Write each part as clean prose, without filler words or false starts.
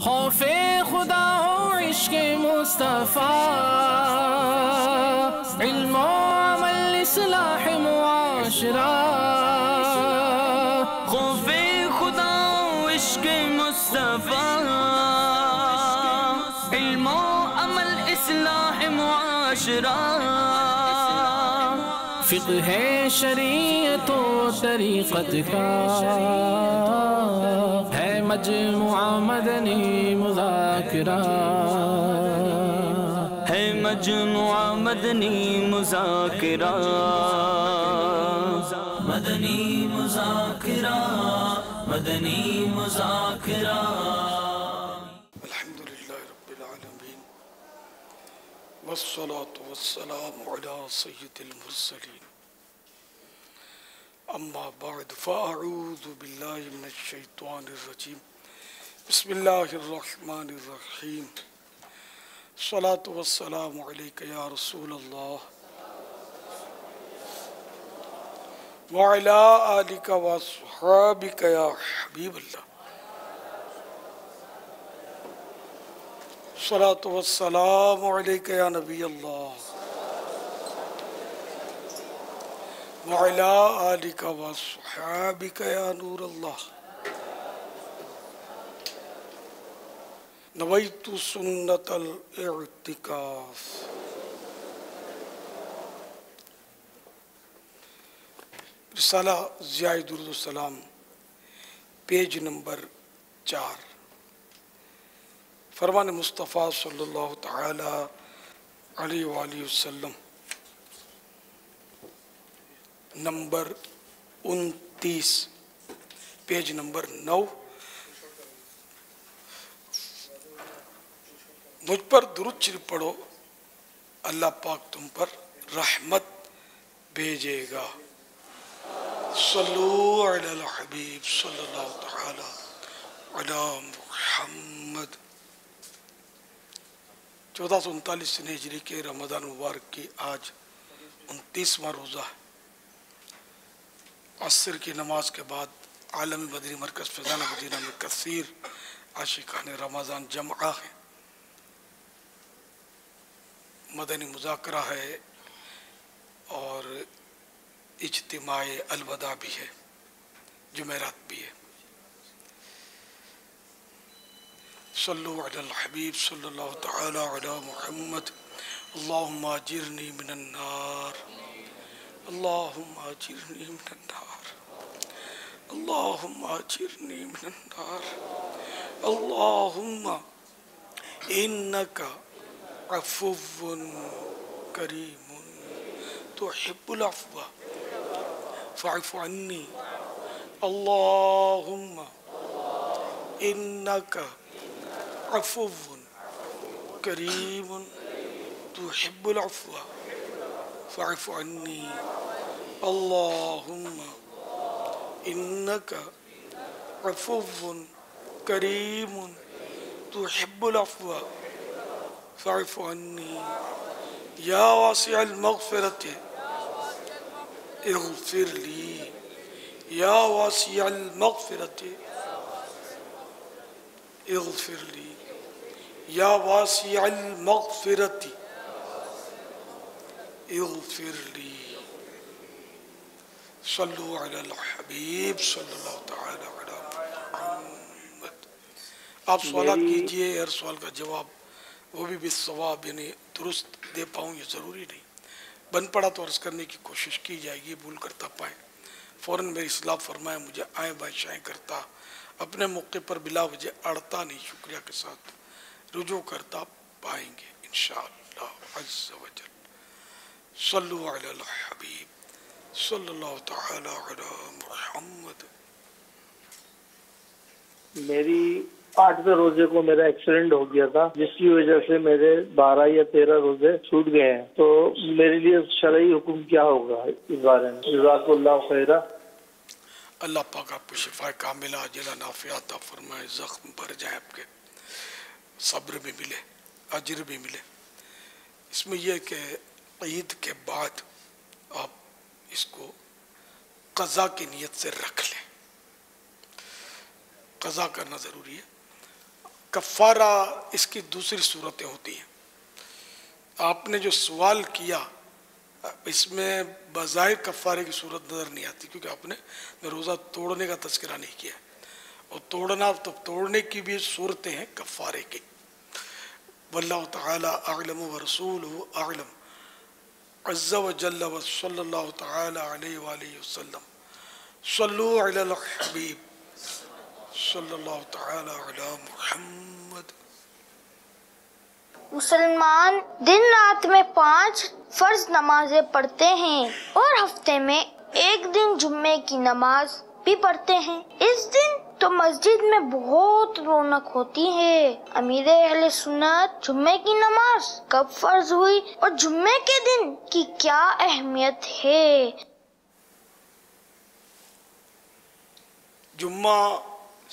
خوف خدا ہو عشق مصطفیٰ، علم و عمل اصلاح معاشرہ۔ خوف خدا ہو عشق مصطفیٰ، علم و عمل اصلاح معاشرہ۔ فقہ شریعت و طریقت کا ہے مجموعہ مدنی مذاکرہ، ہے مجموعہ مدنی مذاکرہ، مدنی مذاکرہ، مدنی مذاکرہ۔ الحمدللہ رب العالمین، والصلاة والسلام علی سید المرسلین، اما بعد فاعوذ باللہ من الشیطان الرجیم، بسم اللہ الرحمن الرحیم۔ الصلاة والسلام علیک یا رسول اللہ وعلی آلک واصحابک یا حبیب اللہ۔ الصلاة والسلام علیک یا نبی اللہ وعلی آلک واصحابک یا نور اللہ۔ نویت سنت الاعتکاف۔ رسالہ ضیاء درود السلام، پیج نمبر 4، فرمان مصطفیٰ صلی اللہ تعالی علیہ وآلہ وسلم، نمبر 29، پیج نمبر 9۔ مجھ پر درود شریف پڑھو، اللہ پاک تم پر رحمت بھیجے گا۔ صلو علی الحبیب صلی اللہ تعالی علی محمد۔ 1439 ہجری کے رمضان مبارک کی آج 29واں روزہ ہے۔ عصر کی نماز کے بعد عالمی مدنی مرکز فیضان مدینہ میں کثیر عاشقان رمضان جمعہ ہیں، مدنی مذاکرہ ہے اور اجتماع الوداع بھی ہے، جمعرات بھی ہے۔ صلو علی الحبیب صلی اللہ تعالی علی محمد۔ اللہم اجرنی من النار، اللہم اجرنی من النار، اللہم اجرنی من النار، اللہم انکا عفو کریم تحب العفو فاعف عنی، اللہم انکا عفو کریم تحب العفو فاعف عنی، اللہم انکا عفو کریم تحب العفو فاعف عنی، یا واسع المغفرت اغفر لی، یا واسع المغفرت اغفر لی، یا واسع المغفرت اغفر لی۔ صلو علی الحبیب صلی اللہ تعالی علی محمد۔ آپ سوالات کیجئے، ہر سوال کا جواب وہ بھی بالصواب یعنی درست دے پاؤں یہ ضروری نہیں، بن پڑا تو عرض کرنے کی کوشش کی جائے گی، بھول کرتا پائیں فوراً میری اصلاح فرمائیں، مجھے آئیں بائیں شائیں کرتا، اپنے موقع پر بلا وجہ اڑتا نہیں، شکریہ کے ساتھ رجوع کرتا پائیں گے انشاءاللہ عز و جل۔ صلو علی الحبیب صلی اللہ تعالی علی محمد۔ میری 8ویں روزے کو میرا ایکسیڈنٹ ہو گیا تھا، جس کی وجہ سے میرے 12 یا 13 روزے چھوٹ گئے ہیں، تو میرے لیے شرعی حکم کیا ہوگا اس بارے میں؟ جزاک اللہ خیرہ۔ اللہ پاک آپ کو شفا کاملہ عاجلہ نافعہ عطا فرمائے، زخم بھر جائیں آپ کے، صبر بھی ملے، اجر بھی ملے۔ اس میں یہ کہ عید کے بعد آپ اس کو قضا کی نیت سے رکھ لیں، قضا کرنا ضروری ہے۔ کفارہ اس کی دوسری صورتیں ہوتی ہیں. آپ نے جو سوال کیا اس میں بظاہر کفارے کی صورت نظر نہیں آتی، کیونکہ آپ نے روزہ توڑنے کا تذکرہ نہیں کیا، اور توڑنا تو توڑنے کی بھی صورتیں ہیں کفارے کی. واللہ تعالی اعلم ورسولہ اعلم عز وجل وصلی اللہ تعالی علیہ وآلہ وسلم. صلو علی الحبیب صلی اللہ تعالی علی محمد. مسلمان دن رات میں 5 فرض نمازیں پڑھتے ہیں اور ہفتے میں ایک دن جمعے کی نماز بھی پڑھتے ہیں. اس دن تو مسجد میں بہت رونق ہوتی ہے. امیر اہل سنت جمعے کی نماز کب فرض ہوئی اور جمعے کے دن کی کیا اہمیت ہے؟ جمعہ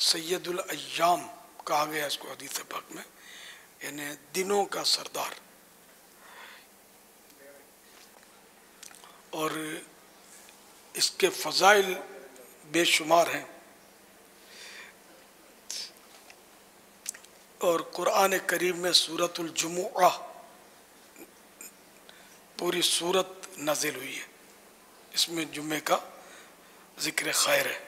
سید الایام کہا گیا اس کو حدیث پاک میں، یعنی دنوں کا سردار. اور اس کے فضائل بے شمار ہیں، اور قرآن کریم میں سورۃ الجمعہ پوری سورت نازل ہوئی ہے، اس میں جمعے کا ذکر خیر ہے.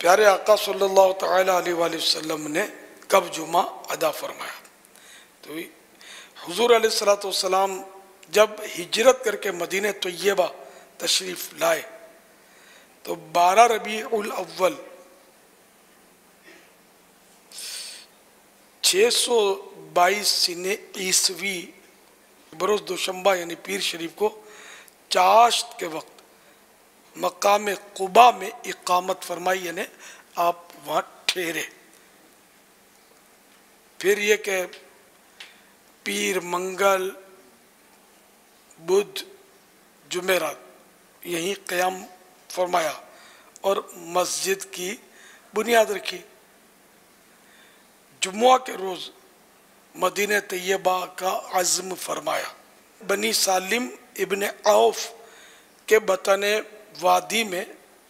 پیارے آقا صلی اللہ تعالی علیہ وآلہ وسلم نے کب جمعہ ادا فرمایا؟ تو حضور علیہ السلام جب ہجرت کر کے مدینہ طیبہ تشریف لائے تو 12 ربیع الاول 622 عیسوی بروز دوشنبہ یعنی پیر شریف کو چاشت کے وقت مقام قباء میں اقامت فرمائی، یعنی آپ وہاں ٹھہرے. پھر یہ کہ پیر، منگل، بدھ، جمعرات یہیں قیام فرمایا اور مسجد کی بنیاد رکھی. جمعہ کے روز مدینہ طیبہ کا عزم فرمایا. بنی سالم ابن عوف کے بطن وادی میں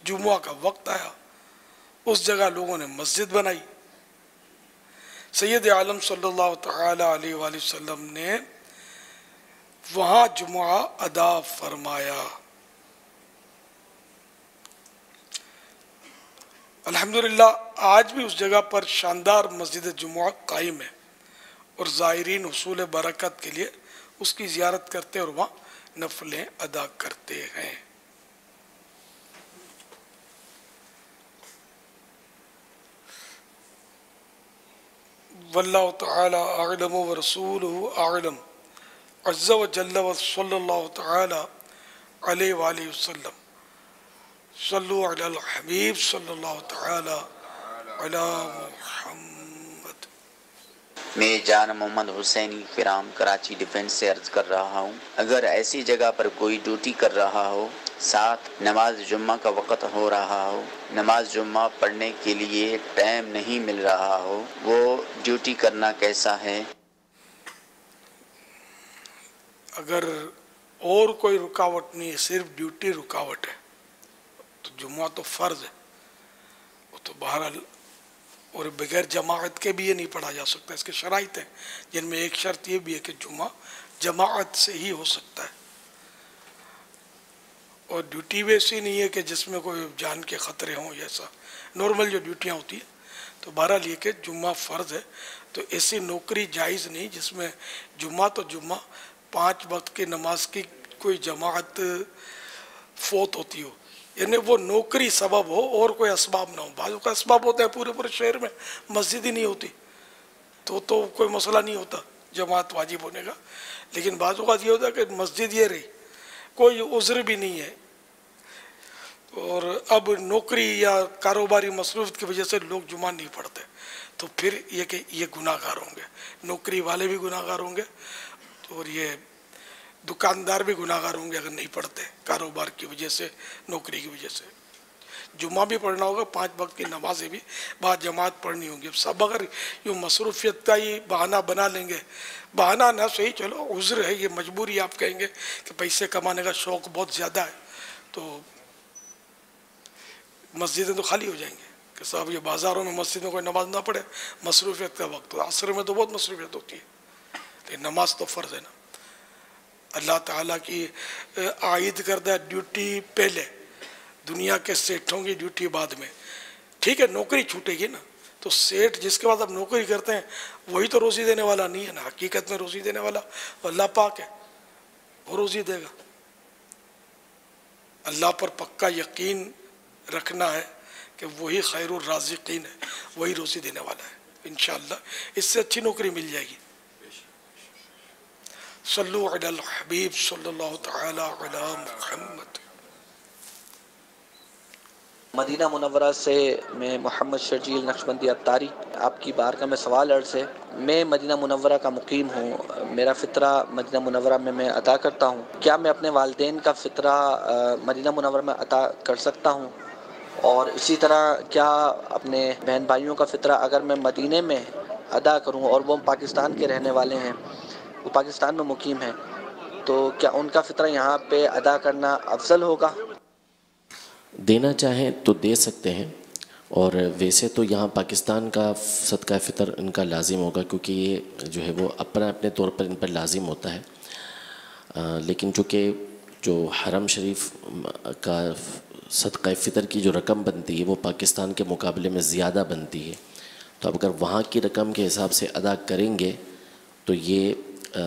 جمعہ کا وقت آیا، اس جگہ لوگوں نے مسجد بنائی. سید عالم صلی اللہ تعالی علیہ وآلہ وسلم نے وہاں جمعہ ادا فرمایا. الحمدللہ آج بھی اس جگہ پر شاندار مسجد جمعہ قائم ہے، اور زائرین حصول برکت کے لیے اس کی زیارت کرتے اور وہاں نفلیں ادا کرتے ہیں. واللہ تعالی اعلم ورسولہ اعلم عز وجل وصلی اللہ تعالی علیہ وآلہ وسلم. صلو علی الحبیب صلی اللہ تعالی علی محمد. میں جان محمد حسینی فرام کراچی ڈیفنس سے عرض کر رہا ہوں، اگر ایسی جگہ پر کوئی ڈیوٹی کر رہا ہو، ساتھ نماز جمعہ کا وقت ہو رہا ہو، نماز جمعہ پڑھنے کے لیے ٹائم نہیں مل رہا ہو، وہ ڈیوٹی کرنا کیسا ہے؟ اگر اور کوئی رکاوٹ نہیں ہے، صرف ڈیوٹی رکاوٹ ہے، تو جمعہ تو فرض ہے، وہ تو بہرحال، اور بغیر جماعت کے بھی یہ نہیں پڑھا جا سکتا. اس کے شرائط ہیں جن میں ایک شرط یہ بھی ہے کہ جمعہ جماعت سے ہی ہو سکتا ہے. اور ڈیوٹی ویسی نہیں ہے کہ جس میں کوئی جان کے خطرے ہوں، ایسا نارمل جو ڈیوٹیاں ہوتی ہیں. تو بہرحال یہ کہ جمعہ فرض ہے، تو ایسی نوکری جائز نہیں جس میں جمعہ تو جمعہ 5 وقت کی نماز کی کوئی جماعت فوت ہوتی ہو، یعنی وہ نوکری سبب ہو اور کوئی اسباب نہ ہو. بعضوں کا اسباب ہوتا ہے، پورے شہر میں مسجد ہی نہیں ہوتی تو کوئی مسئلہ نہیں ہوتا جماعت واجب ہونے کا. لیکن بعضوں کا یہ ہوتا ہے کہ مسجد یہ رہی، کوئی عذر بھی نہیں ہے، اور اب نوکری یا کاروباری مصروفیت کی وجہ سے لوگ جمعہ نہیں پڑھتے، تو پھر یہ کہ یہ گناہ گار ہوں گے، نوکری والے بھی گناہ گار ہوں گے، اور یہ دکاندار بھی گناہ گار ہوں گے اگر نہیں پڑھتے کاروبار کی وجہ سے، نوکری کی وجہ سے. جمعہ بھی پڑھنا ہوگا، 5 وقت کی نمازیں بھی بعد جماعت پڑھنی ہوں گی. سب اگر یوں مصروفیت کا ہی بہانہ بنا لیں گے، بہانہ نہ صحیح، چلو عذر ہے، یہ مجبوری آپ کہیں گے کہ پیسے کمانے کا شوق بہت زیادہ ہے، تو مسجدیں تو خالی ہو جائیں گے کہ صاحب یہ بازاروں میں مسجد میں کوئی نماز نہ پڑھے، مصروفیت کا وقت، عصر میں تو بہت مصروفیت ہوتی ہے، لیکن نماز تو فرض ہے نا۔ اللہ تعالیٰ کی عائد کردہ ڈیوٹی پہلے، دنیا کے سیٹھوں کی ڈیوٹی بعد میں۔ ٹھیک ہے نوکری چھوٹے گی نا، تو سیٹھ جس کے بعد آپ نوکری کرتے ہیں وہی تو روزی دینے والا نہیں ہے نا، حقیقت میں روزی دینے والا اللہ پاک ہے، وہ روزی دے گا۔ اللہ پر پکا یقین رکھنا ہے کہ وہی خیر الرازقین ہے، وہی روزی دینے والا ہے، انشاءاللہ اس سے اچھی نوکری مل جائے گی۔ صلو علی الحبیب صلی اللہ تعالی علی محمد۔ مدینہ منورہ سے میں محمد شرجیل نقشبندی عطاری، آپ کی بارگاہ میں سوال عرض ہے۔ میں مدینہ منورہ کا مقیم ہوں، میرا فطرہ مدینہ منورہ میں عطا کرتا ہوں، کیا میں اپنے والدین کا فطرہ مدینہ منورہ میں عطا کر سکتا ہوں؟ اور اسی طرح کیا اپنے بہن بھائیوں کا فطرہ اگر میں مدینے میں ادا کروں اور وہ پاکستان کے رہنے والے ہیں، وہ پاکستان میں مقیم ہیں، تو کیا ان کا فطرہ یہاں پہ ادا کرنا افضل ہوگا؟ دینا چاہیں تو دے سکتے ہیں، اور ویسے تو یہاں پاکستان کا صدقہ فطر ان کا لازم ہوگا، کیونکہ یہ جو ہے وہ اپنے طور پر ان پر لازم ہوتا ہے، لیکن چونکہ جو حرم شریف کا صدقہ فطر کی جو رقم بنتی ہے وہ پاکستان کے مقابلے میں زیادہ بنتی ہے، تو اب اگر وہاں کی رقم کے حساب سے ادا کریں گے تو یہ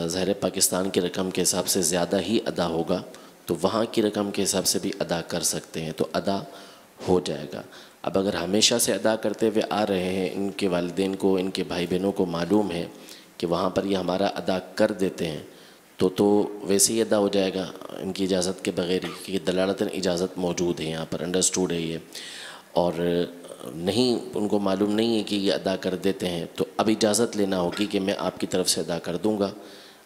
ظاہر پاکستان کی رقم کے حساب سے زیادہ ہی ادا ہوگا، تو وہاں کی رقم کے حساب سے بھی ادا کر سکتے ہیں، تو ادا ہو جائے گا۔ اب اگر ہمیشہ سے ادا کرتے ہوئے آ رہے ہیں، ان کے والدین کو، ان کے بھائی بہنوں کو معلوم ہے کہ وہاں پر یہ ہمارا ادا کر دیتے ہیں، تو ویسے ہی ادا ہو جائے گا ان کی اجازت کے بغیر ہی، کیونکہ دلالتاً اجازت موجود ہے یہاں پر، انڈرسٹوڈ ہے یہ، اور نہیں ان کو معلوم نہیں ہے کہ یہ ادا کر دیتے ہیں، تو اب اجازت لینا ہوگی کہ میں آپ کی طرف سے ادا کر دوں گا،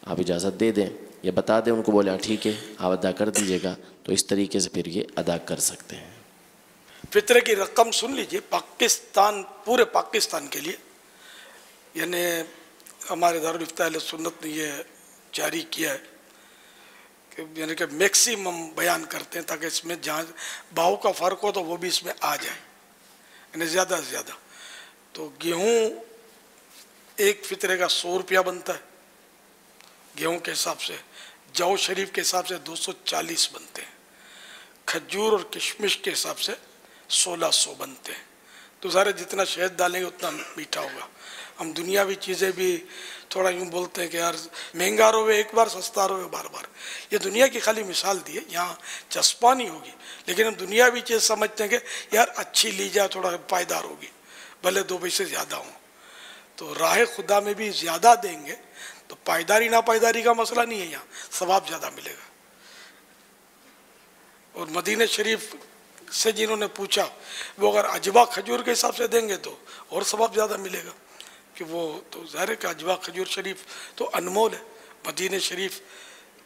آپ اجازت دے دیں یا بتا دیں ان کو، بولے ٹھیک ہے آپ ادا کر دیجیے گا، تو اس طریقے سے پھر یہ ادا کر سکتے ہیں۔ فطرے کی رقم سن لیجئے، پاکستان، پورے پاکستان کے لیے، یعنی ہمارے دارالفتہ اہل سنت نے یہ جاری کیا ہے کہ یعنی کہ میکسیمم بیان کرتے ہیں تاکہ اس میں جہاں بھاؤ کا فرق ہو تو وہ بھی اس میں آ جائے، یعنی زیادہ سے زیادہ۔ تو گیہوں ایک فطرے کا 100 روپیہ بنتا ہے گیہوں کے حساب سے، جو شریف کے حساب سے 240 بنتے ہیں، کھجور اور کشمش کے حساب سے 1600 بنتے ہیں، تو سارے جتنا شہد ڈالیں گے اتنا میٹھا ہوگا۔ ہم دنیاوی چیزیں بھی تھوڑا یوں بولتے ہیں کہ یار مہنگا روے ایک بار، سستا روے بار بار، یہ دنیا کی خالی مثال دی ہے، یہاں چسپانی ہوگی، لیکن ہم دنیاوی چیز سمجھتے ہیں کہ یار اچھی لی جائے، تھوڑا پائیدار ہوگی، بھلے 2 پیسے زیادہ ہوں۔ تو راہ خدا میں بھی زیادہ دیں گے تو پائیداری ناپائیداری کا مسئلہ نہیں ہے، یہاں ثواب زیادہ ملے گا۔ اور مدینہ شریف سے جنہوں نے پوچھا، وہ اگر اجوا کھجور کے حساب سے دیں گے تو اور ثواب زیادہ ملے گا، کہ وہ تو ظاہر ہے کہ اجوا کھجور شریف تو انمول ہے، مدینہ شریف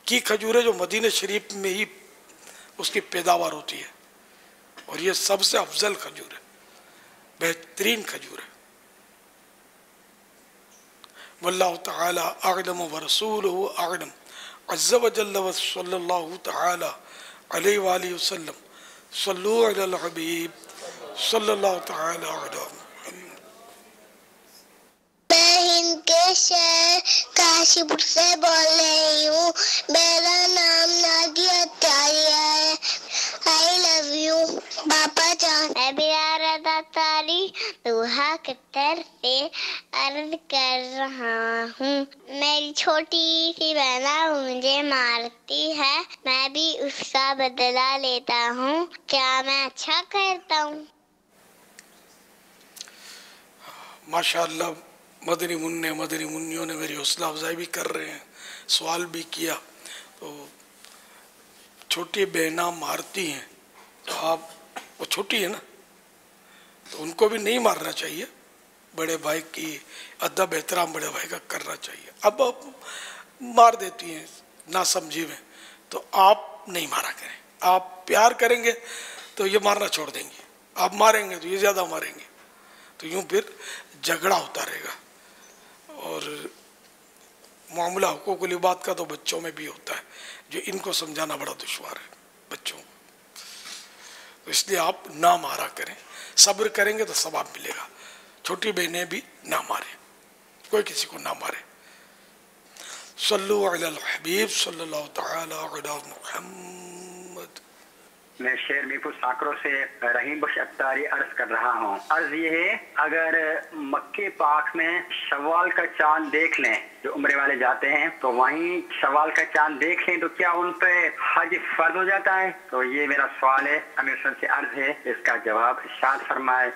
کی کھجور ہے جو مدینہ شریف میں ہی اس کی پیداوار ہوتی ہے، اور یہ سب سے افضل کھجور ہے، بہترین کھجور ہے۔ واللہ تعالی اعلم ورسولہ اعلم، عز وجل وصلی اللہ تعالی علیہ وآلہ وسلم، صلو علی الحبیب صلی اللہ تعالی علیہ وسلم۔ میں ہند کے شہر کاشی پور سے بول رہی ہوں، میرا نام نادیہ عطاری ہے۔ آئی لو یو پاپا جان۔ میں بیارت عطاری دوحہ قطر سے عرض کر رہا ہوں، میری چھوٹی سی بہنا مجھے مارتی ہے، میں بھی اس کا بدلہ لیتا ہوں، کیا میں اچھا کرتا ہوں؟ ماشاءاللہ مدنی منوں نے میری حوصلہ افزائی بھی کر رہے ہیں، سوال بھی کیا۔ تو چھوٹی بہنیں مارتی ہیں تو آپ، وہ چھوٹی ہے نا، تو ان کو بھی نہیں مارنا چاہیے، بڑے بھائی کی ادب احترام بڑے بھائی کا کرنا چاہیے۔ اب مار دیتی ہیں نہ سمجھی میں، تو آپ نہیں مارا کریں، آپ پیار کریں گے تو یہ مارنا چھوڑ دیں گے، آپ ماریں گے تو یہ زیادہ ماریں گے، تو یوں پھر جھگڑا ہوتا رہے گا۔ اور معاملہ حقوق العباد کا تو بچوں میں بھی ہوتا ہے، جو ان کو سمجھانا بڑا دشوار ہے بچوں کو۔ تو اس لیے آپ نہ مارا کریں، صبر کریں گے تو ثواب ملے گا. چھوٹی بہنیں بھی نہ ماریں، کوئی کسی کو نہ مارے. صلو علی الحبیب صلی اللہ تعالی علی محمد. میں شیر میرپور ساکرو سے رحیم بخش اتاری عرض کر رہا ہوں. عرض یہ ہے اگر مکے پاک میں شوال کا چاند دیکھ لیں، جو عمرے والے جاتے ہیں تو وہیں شوال کا چاند دیکھ لیں تو کیا ان پہ حج فرض ہو جاتا ہے؟ تو یہ میرا سوال ہے، امیر صاحب سے عرض ہے اس کا جواب ارشاد فرمائے.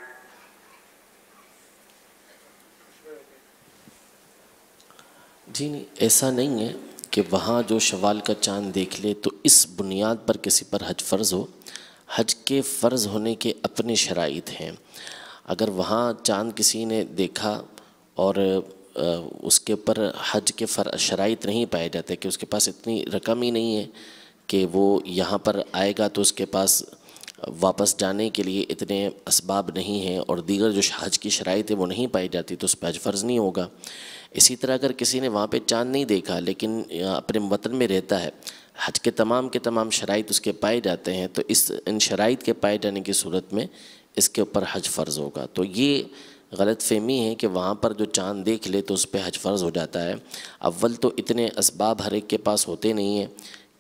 جی نہیں، ایسا نہیں ہے کہ وہاں جو شوال کا چاند دیکھ لے تو اس بنیاد پر کسی پر حج فرض ہو. حج کے فرض ہونے کے اپنے شرائط ہیں. اگر وہاں چاند کسی نے دیکھا اور اس کے اوپر حج کے شرائط نہیں پائے جاتے کہ اس کے پاس اتنی رقم ہی نہیں ہے کہ وہ یہاں پر آئے گا تو اس کے پاس واپس جانے کے لیے اتنے اسباب نہیں ہیں اور دیگر جو حج کی شرائط ہے وہ نہیں پائی جاتی تو اس پہ حج فرض نہیں ہوگا. اسی طرح اگر کسی نے وہاں پہ چاند نہیں دیکھا لیکن اپنے وطن میں رہتا ہے، حج کے تمام شرائط اس کے پائے جاتے ہیں تو ان شرائط کے پائے جانے کی صورت میں اس کے اوپر حج فرض ہوگا. تو یہ غلط فہمی ہے کہ وہاں پر جو چاند دیکھ لے تو اس پہ حج فرض ہو جاتا ہے. اول تو اتنے اسباب ہر ایک کے پاس ہوتے نہیں ہیں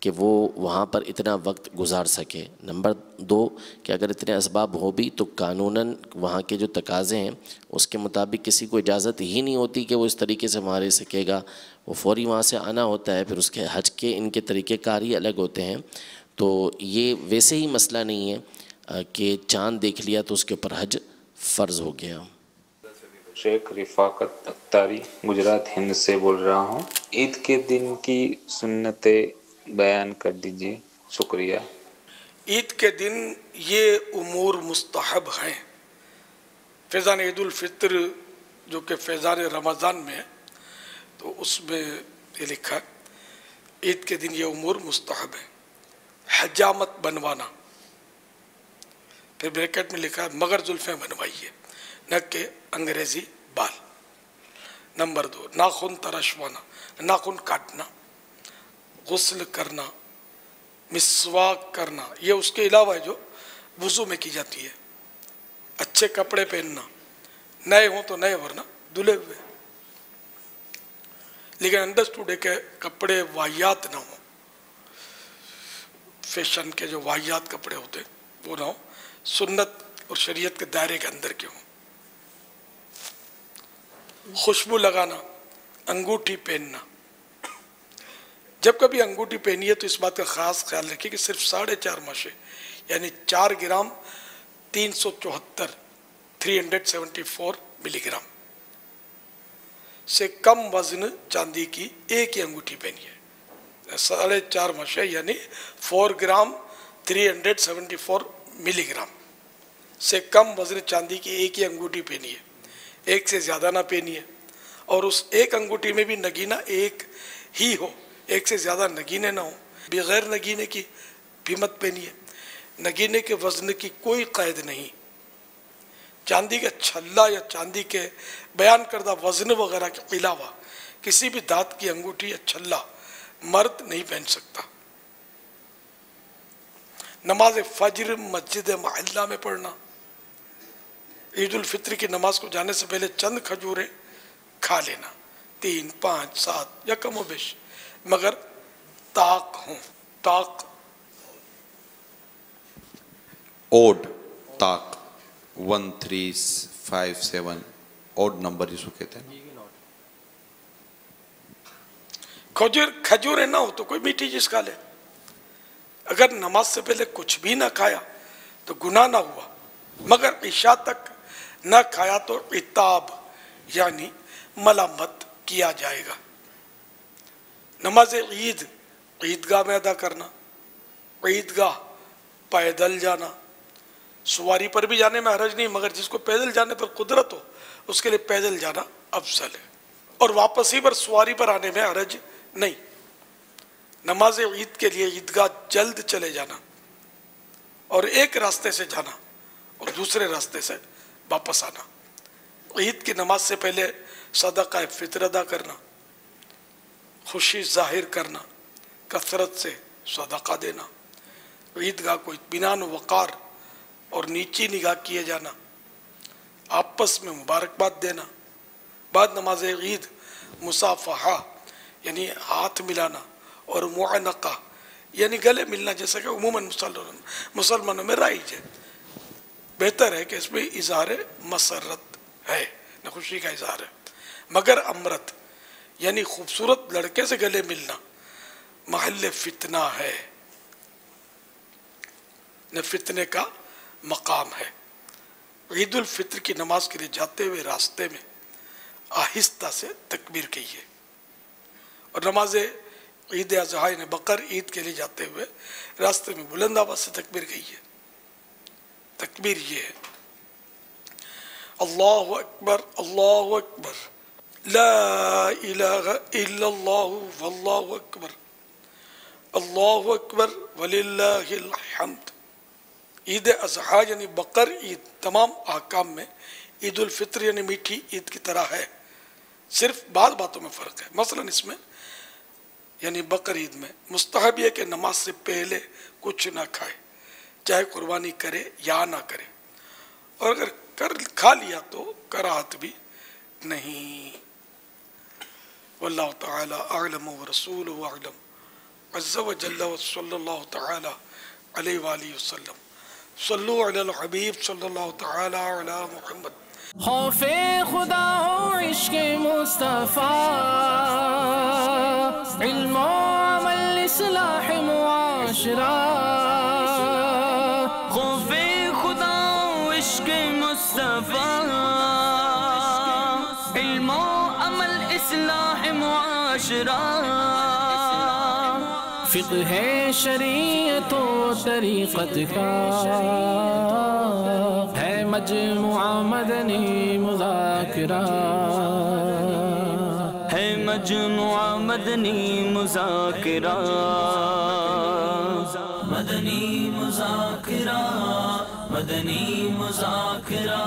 کہ وہ وہاں پر اتنا وقت گزار سکے. نمبر 2 کہ اگر اتنے اسباب ہو بھی تو قانوناً وہاں کے جو تقاضے ہیں اس کے مطابق کسی کو اجازت ہی نہیں ہوتی کہ وہ اس طریقے سے وہاں رہ سکے گا. وہ فوری وہاں سے آنا ہوتا ہے. پھر اس کے حج کے ان کے طریقہ کار ہی الگ ہوتے ہیں. تو یہ ویسے ہی مسئلہ نہیں ہے کہ چاند دیکھ لیا تو اس کے اوپر حج فرض ہو گیا. شیخ رفاقت اتاری گجرات ہند سے بول رہا ہوں. عید کے دن کی سنتیں بیان کر دیجیے، شکریہ. عید کے دن یہ امور مستحب ہیں. فیضان عید الفطر جو کہ فیضان رمضان میں ہے تو اس میں یہ لکھا ہے عید کے دن یہ امور مستحب ہیں. حجامت بنوانا، پھر بریکٹ میں لکھا ہے مگر زلفیں بنوائیے نہ کہ انگریزی بال. نمبر 2 ناخن ترشوانا، ناخن کاٹنا، غسل کرنا، مسواک کرنا، یہ اس کے علاوہ ہے جو وضو میں کی جاتی ہے. اچھے کپڑے پہننا، نئے ہوں تو نئے ورنہ دھلے ہوئے، لیکن انڈرسٹوڈ ہے کہ کپڑے واہیات نہ ہوں، فیشن کے جو واہیات کپڑے ہوتے وہ نہ ہوں، سنت اور شریعت کے دائرے کے اندر کے ہوں. خوشبو لگانا، انگوٹھی پہننا. جب کبھی انگوٹھی پہنی ہے تو اس بات کا خاص خیال رکھیے کہ صرف 4.5 ماشے یعنی 4 گرام 374 ملی گرام سے کم وزن چاندی کی ایک ہی انگوٹھی پہنی ہے. 4.5 ماشے یعنی 4 گرام 374 ملی گرام سے کم وزن چاندی کی ایک ہی انگوٹھی پہنی ہے. ایک سے زیادہ نہ پہنی ہے. اور اس ایک انگوٹھی میں بھی نگینہ ایک ہی ہو، ایک سے زیادہ نگینے نہ ہوں. بغیر نگینے کی بھی مت پہنی ہے. نگینے کے وزن کی کوئی قید نہیں. چاندی کے چھلا یا چاندی کے بیان کردہ وزن وغیرہ کے علاوہ کسی بھی دھات کی انگوٹھی یا چھلا مرد نہیں پہن سکتا. نماز فجر مسجد محلہ میں پڑھنا. عید الفطر کی نماز کو جانے سے پہلے چند کھجوریں کھا لینا، 3 5 7 یا کم و بیش، مگر طاق ہوں. طاق اوڈ طاق 1357 اوڈ نمبر جس کو کہتے ہیں. کھجوریں نہ ہو تو کوئی میٹھی چیز کھا لے. اگر نماز سے پہلے کچھ بھی نہ کھایا تو گناہ نہ ہوا، مگر عشاء تک نہ کھایا تو عتاب یعنی ملامت کیا جائے گا. نماز عید عیدگاہ میں ادا کرنا. عیدگاہ پیدل جانا. سواری پر بھی جانے میں حرج نہیں، مگر جس کو پیدل جانے پر قدرت ہو اس کے لیے پیدل جانا افضل ہے. اور واپسی پر سواری پر آنے میں حرج نہیں. نماز عید کے لیے عیدگاہ جلد چلے جانا اور ایک راستے سے جانا اور دوسرے راستے سے واپس آنا. عید کی نماز سے پہلے صدقہ فطر ادا کرنا، خوشی ظاہر کرنا، کثرت سے صدقہ دینا. عیدگاہ کو اطمینان و وقار اور نیچی نگاہ کیے جانا، آپس میں مبارکباد دینا، بعد نماز عید مصافحہ یعنی ہاتھ ملانا، اور معانقہ یعنی گلے ملنا، جیسا کہ عموماً مسلمانوں میں رائج ہے۔ بہتر ہے کہ اس میں اظہار مسرت ہے، نہ خوشی کا اظہار ہے، مگر امرت یعنی خوبصورت لڑکے سے گلے ملنا محل فتنہ ہے، نہ فتنے کا مقام ہے۔ عید الفطر کی نماز کے لیے جاتے ہوئے راستے میں آہستہ سے تکبیر کہیے، اور نماز عید اضحیٰ یعنی بقر عید کے لیے جاتے ہوئے راستے میں بلند آواز سے تکبیر کہیے۔ تکبیر یہ ہے: اللہ اکبر اللہ اکبر، لا الہ الا اللہ واللہ اکبر، اللہ اکبر وللہ الحمد۔ عید اضحیٰ یعنی بقر عید تمام احکام میں عید الفطر یعنی میٹھی عید کی طرح ہے، صرف بعض باتوں میں فرق ہے۔ مثلا اس میں یعنی بقر عید میں مستحب یہ کہ نماز سے پہلے کچھ نہ کھائے، چاہے قربانی کرے یا نہ کرے، اور اگر کھا لیا تو کراہت بھی نہیں۔ واللہ تعالی اعلم ورسولہ اعلم عز وجل، وصلی اللہ تعالی علیہ وآلہ وسلم۔ صلو علی الحبیب صلی اللہ تعالی علی محمد۔ خوف خدا ہو عشق مصطفیٰ، علم و عمل اصلاح معاشرہ۔ خوف خدا ہو عشق مصطفیٰ، علم و عمل اصلاح معاشرہ۔ فقہ شریعت و طریقت کا ہے مجموعہ مدنی مذاکرہ، ہے مجموعہ مدنی مذاکرہ، مدنی مذاکرہ، مدنی مذاکرہ۔